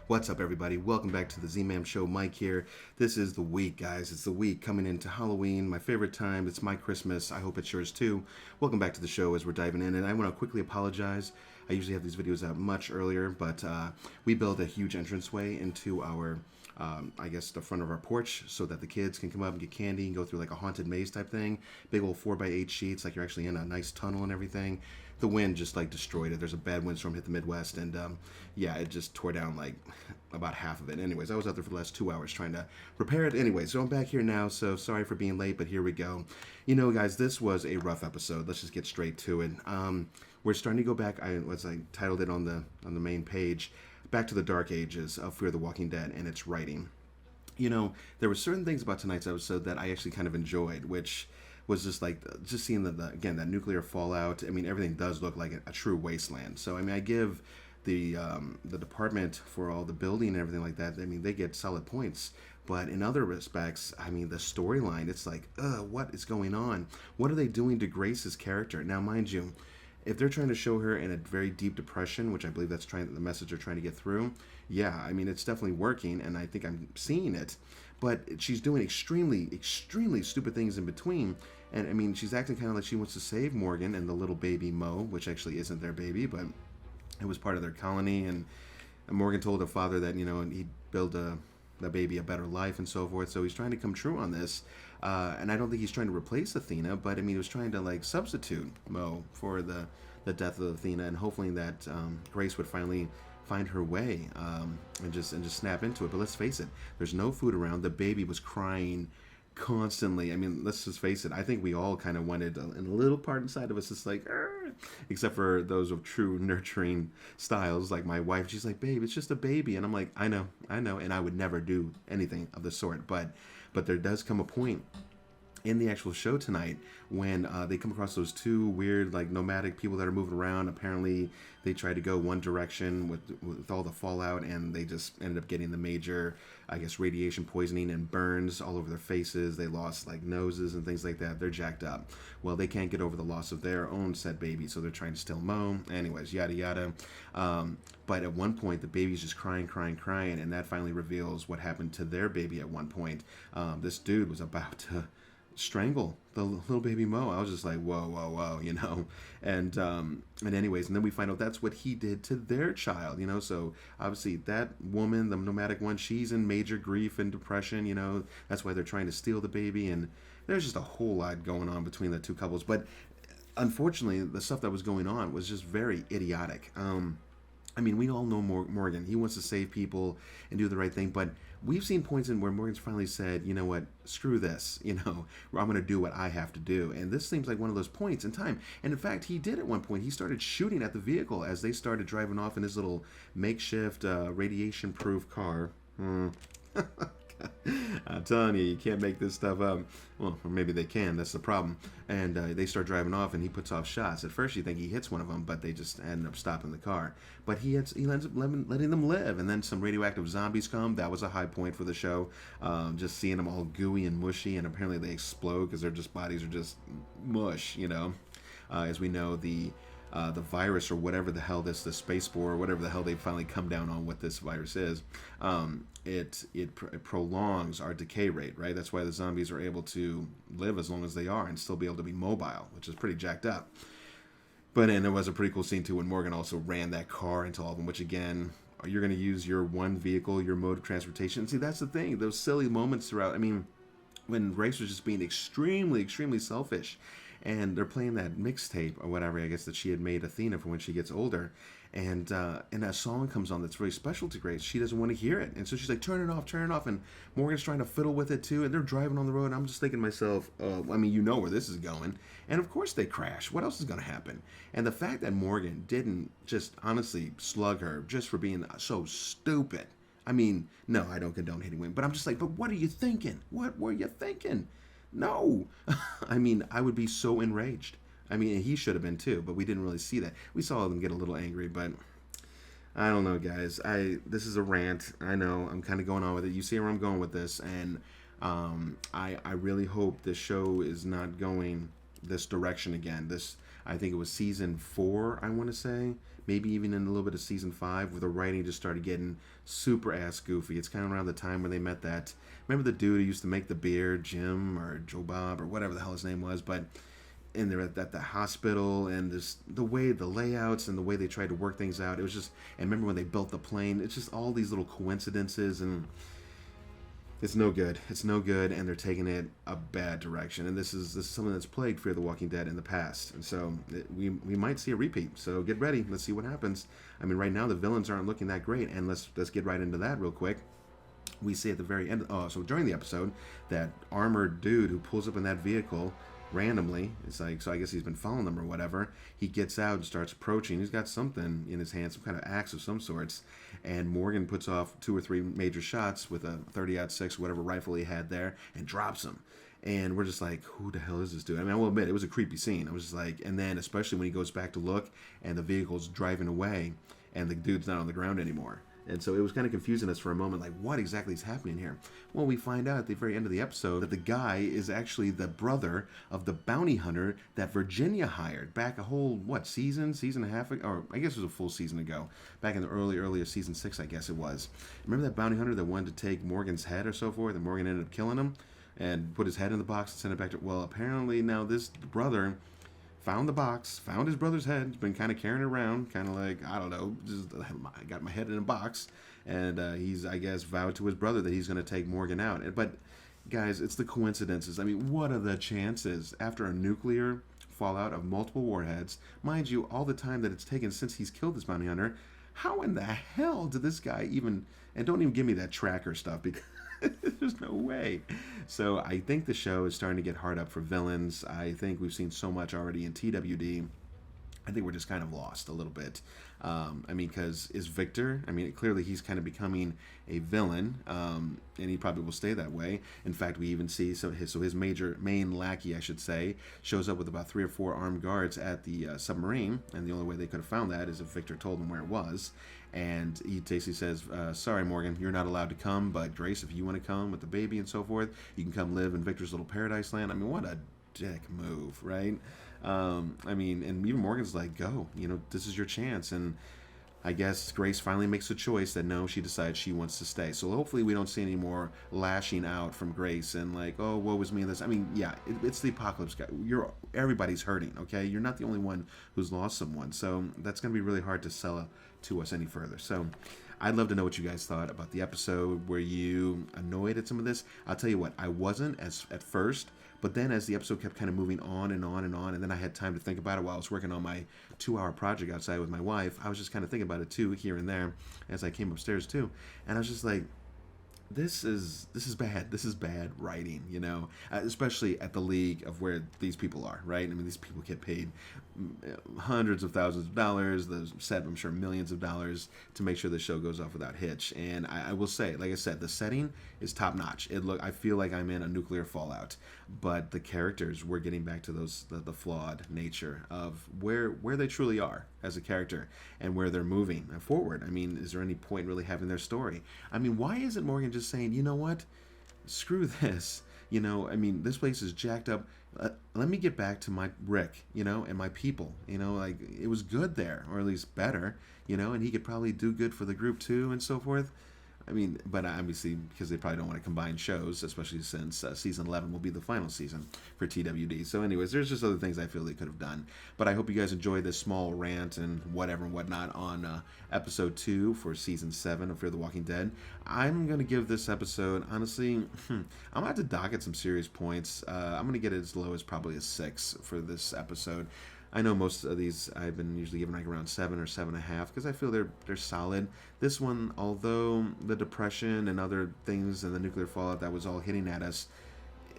What's up, everybody? Welcome back to the Z-Man Show. Mike here. This is the week, guys. It's the week coming into Halloween, my favorite time. It's my Christmas. I hope it's yours too. Welcome back to the show as we're diving in. And I want to quickly apologize. I usually have these videos out much earlier, but we built a huge entranceway into our, I guess, the front of our porch so that the kids can come up and get candy and go through like a haunted maze type thing. Big old 4x8 sheets, like you're actually in a nice tunnel and everything. The wind just like destroyed it. There's a bad windstorm hit the Midwest, and yeah, it just tore down like about half of it. Anyways, I was out there for the last 2 hours trying to repair it. Anyway, so I'm back here now, so sorry for being late, but here we go. You know, guys, this was a rough episode. Let's just get straight to it. We're starting to go back. I titled it on the main page, back to the dark ages of Fear the Walking Dead and its writing. You know, there were certain things about tonight's episode that I actually kind of enjoyed, which was just like just seeing again that nuclear fallout. I mean, everything does look like a true wasteland. So I mean, I give the department for all the building and everything like that. I mean, they get solid points. But in other respects, I mean, the storyline, it's like, what is going on? What are they doing to Grace's character? Now, mind you, if they're trying to show her in a very deep depression, which I believe that's the message they're trying to get through, yeah, I mean, it's definitely working, and I think I'm seeing it. But she's doing extremely, extremely stupid things in between. And I mean, she's acting kind of like she wants to save Morgan and the little baby Mo, which actually isn't their baby, but it was part of their colony. And Morgan told her father that, you know, he'd build the baby a better life and so forth. So he's trying to come true on this. And I don't think he's trying to replace Athena, but I mean, he was trying to like substitute Mo for the death of Athena, and hopefully that Grace would finally find her way and just snap into it. But let's face it, there's no food around. The baby was crying constantly. I mean, let's just face it, I think we all kind of wanted in a little part inside of us, it's like, except for those of true nurturing styles like my wife. She's like, babe, it's just a baby. And I'm like, I know, and I would never do anything of the sort. But there does come a point in the actual show tonight when they come across those two weird like nomadic people that are moving around. Apparently they tried to go one direction with all the fallout, and they just ended up getting the major, I guess, radiation poisoning and burns all over their faces. They lost like noses and things like that. They're jacked up. Well, they can't get over the loss of their own said baby, so they're trying to still Mo. Anyways, yada yada. But at one point the baby's just crying, and that finally reveals what happened to their baby at one point. This dude was about to strangle the little baby Mo. I was just like, whoa, you know. And anyways, and then we find out that's what he did to their child, you know. So obviously that woman, the nomadic one, she's in major grief and depression, you know. That's why they're trying to steal the baby, and there's just a whole lot going on between the two couples. But unfortunately, the stuff that was going on was just very idiotic. I mean, we all know Morgan. He wants to save people and do the right thing, but we've seen points in where Morgan's finally said, you know what, screw this, you know, I'm going to do what I have to do. And this seems like one of those points in time. And in fact, he did at one point. He started shooting at the vehicle as they started driving off in his little makeshift radiation-proof car. I'm telling you can't make this stuff up. Well, or maybe they can. That's the problem. And they start driving off, and he puts off shots. At first, you think he hits one of them, but they just end up stopping the car. But he ends up letting them live. And then some radioactive zombies come. That was a high point for the show. Just seeing them all gooey and mushy, and apparently they explode because their bodies are just mush, you know. As we know, the virus or whatever the hell the space spore or whatever the hell they finally come down on what this virus is, it prolongs our decay rate, right? That's why the zombies are able to live as long as they are and still be able to be mobile, which is pretty jacked up. But and there was a pretty cool scene too when Morgan also ran that car into all of them, which again, you're going to use your one vehicle, your mode of transportation. See, that's the thing, those silly moments throughout. I mean, when Grace was just being extremely, extremely selfish, and they're playing that mixtape or whatever, I guess, that she had made Athena for when she gets older, and a song comes on that's very special to Grace. She doesn't want to hear it, and so she's like, turn it off, and Morgan's trying to fiddle with it too, and they're driving on the road, and I'm just thinking to myself, I mean, you know where this is going, and of course they crash. What else is going to happen? And the fact that Morgan didn't just honestly slug her just for being so stupid. I mean, no, I don't condone hitting women, but I'm just like, but what are you thinking? What were you thinking? No. I mean, I would be so enraged. I mean, he should have been too, but we didn't really see that. We saw them get a little angry, but I don't know, guys. This is a rant. I know I'm kind of going on with it. You see where I'm going with this, and I really hope this show is not going this direction again. I think it was season 4, I want to say, maybe even in a little bit of season 5, where the writing just started getting super ass goofy. It's kind of around the time when they met that. Remember the dude who used to make the beer, Jim or Joe Bob or whatever the hell his name was, but. And they're at the hospital, and the way the layouts and the way they tried to work things out, it was just. And remember when they built the plane? It's just all these little coincidences, and it's no good. It's no good, and they're taking it a bad direction. And this is something that's plagued Fear the Walking Dead in the past, and so we might see a repeat. So get ready. Let's see what happens. I mean, right now the villains aren't looking that great, and let's get right into that real quick. We see at the very end. So during the episode, that armored dude who pulls up in that vehicle randomly, it's like, so I guess he's been following them or whatever. He gets out and starts approaching. He's got something in his hand, some kind of axe of some sorts, and Morgan puts off 2 or 3 major shots with a 30-06, whatever rifle he had there, and drops him. And we're just like, who the hell is this dude? I mean, I will admit, it was a creepy scene. I was just like, and then especially when he goes back to look, and the vehicle's driving away, and the dude's not on the ground anymore. And so it was kind of confusing us for a moment, like, what exactly is happening here? Well, we find out at the very end of the episode that the guy is actually the brother of the bounty hunter that Virginia hired back a whole, season and a half ago? Or I guess it was a full season ago. Back in the earlier season 6, I guess it was. Remember that bounty hunter that wanted to take Morgan's head or so forth, and Morgan ended up killing him and put his head in the box and sent it back to... Well, apparently now this brother... found the box, found his brother's head, has been kind of carrying it around, kind of like, I don't know, just I got my head in a box, and he's, I guess, vowed to his brother that he's going to take Morgan out. But, guys, it's the coincidences. I mean, what are the chances after a nuclear fallout of multiple warheads, mind you, all the time that it's taken since he's killed this bounty hunter, how in the hell did this guy even, and don't even give me that tracker stuff, because there's no way. So I think the show is starting to get hard up for villains. I think we've seen so much already in TWD. I think we're just kind of lost a little bit. I mean, because is Victor, I mean, clearly he's kind of becoming a villain, and he probably will stay that way. In fact, we even see, his main lackey, I should say, shows up with about 3 or 4 armed guards at the submarine, and the only way they could have found that is if Victor told them where it was. And he basically says, sorry, Morgan, you're not allowed to come, but Grace, if you want to come with the baby and so forth, you can come live in Victor's little paradise land. I mean, what a dick move, right? I mean, and even Morgan's like, go, this is your chance. And I guess Grace finally makes a choice that no, she decides she wants to stay. So hopefully we don't see any more lashing out from Grace and like, oh, woe is me in this. I mean, yeah, it's the apocalypse, guy. Everybody's hurting, okay? You're not the only one who's lost someone. So that's going to be really hard to sell to us any further. So I'd love to know what you guys thought about the episode. Were you annoyed at some of this? I'll tell you what, I wasn't at first, but then as the episode kept kind of moving on and on and on, and then I had time to think about it while I was working on my 2-hour project outside with my wife, I was just kind of thinking about it too, here and there, as I came upstairs too. And I was just like, this is bad. This is bad writing, especially at the league of where these people are, right? I mean, these people get paid hundreds of thousands of dollars, the set, I'm sure, millions of dollars to make sure the show goes off without hitch. And I will say, like I said, the setting is top notch. I feel like I'm in a nuclear fallout, but the characters, we're getting back to the flawed nature of where they truly are as a character and where they're moving forward. I mean, is there any point really having their story? I mean, why isn't Morgan just saying, you know what, screw this? I mean, this place is jacked up. Let me get back to my Rick, and my people, like it was good there, or at least better, and he could probably do good for the group too, and so forth. I mean, but obviously, because they probably don't want to combine shows, especially since season 11 will be the final season for TWD. So anyways, there's just other things I feel they could have done. But I hope you guys enjoyed this small rant and whatever and whatnot on episode 2 for season 7 of Fear the Walking Dead. I'm going to give this episode, honestly, I'm going to have to dock at some serious points. I'm going to get it as low as probably a 6 for this episode. I know most of these I've been usually given like around 7 or 7.5 because I feel they're solid. This one, although the depression and other things and the nuclear fallout that was all hitting at us,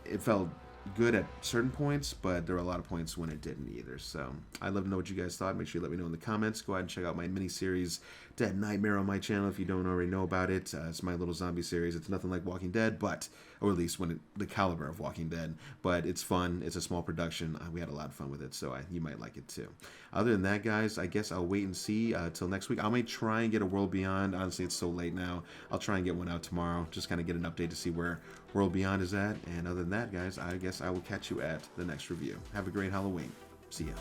it felt good at certain points, but there were a lot of points when it didn't either. So I'd love to know what you guys thought. Make sure you let me know in the comments. Go ahead and check out my mini-series Dead Nightmare on my channel if you don't already know about it. It's my little zombie series. It's nothing like Walking Dead, but, or at least the caliber of Walking Dead, but it's fun. It's a small production. We had a lot of fun with it, so you might like it too. Other than that, guys, I guess I'll wait and see till next week. I may try and get a World Beyond. Honestly, it's so late now. I'll try and get one out tomorrow. Just kind of get an update to see where World Beyond is at. And other than that, guys, I guess I will catch you at the next review. Have a great Halloween. See ya.